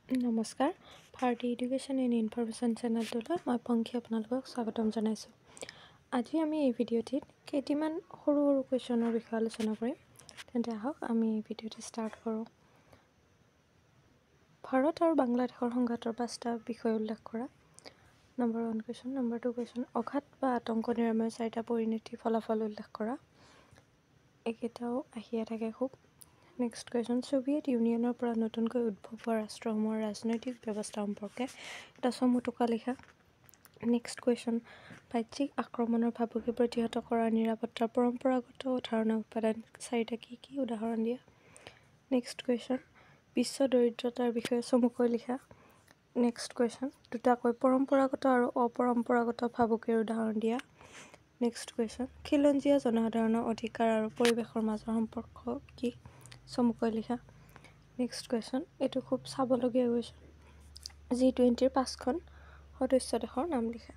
নমস্কাৰ Bharati education and information চেনেলটোলৈ মই পংখী আপোনালোকক স্বাগতম জনাইছোঁ। আজি আমি এই ভিডিঅ'টিত কেইটিমান সৰু সৰু কুৱেশ্যনৰ বিষয়ে আলোচনা কৰিম। তেন্তে আহক আমি এই ভিডিঅ'টি ষ্টাৰ্ট কৰোঁ। ভাৰত আৰু বাংলাদেশৰ সংঘাতৰ 5টা বিষয় উল্লেখ কৰা। Number 1 question. Number 2 question. অঘাত বা আতংক নিৰাময়ৰ 4টা পৰিণতি ফলাফল উল্লেখ কৰা। এইকেইটাও আহিয়ে থাকে খুব। Next question. ছোভিয়েট ইউনিয়নৰ পৰা নতুনকৈ উদ্ভৱ হোৱা ৰাষ্ট্ৰসমূহৰ ৰাজনৈতিক ব্যৱস্থা সম্পৰ্কে এটা চমু টোকা লিখা। Next question. বাহ্যিক আক্ৰমণৰ ভাবুকি প্ৰতিহত কৰাৰ নিৰাপত্তাৰ পৰম্পৰাগত ধাৰণা উপাদান 4টা কি কি উদাহৰণ দিয়া। Next question. বিশ্ব দৰিদ্ৰতাৰ বিষয়ে চমুকৈ লিখা। Next question. দুটাকৈ পৰম্পৰাগত আৰু অপৰম্পৰাগত ভাবুকিৰ উদাহৰণ দিয়া। Next question. খিলঞ্জীয়া জনসাধাৰণৰ অধিকাৰ আৰু পৰিৱেশৰ মাজৰ সম্পৰ্ক কি চমুকৈ লিখা। Next question. এইটো খুব চাবলগীয়া কুৱেশ্যন। G20ৰ 5খন সদস্য দেশৰ নাম লিখা।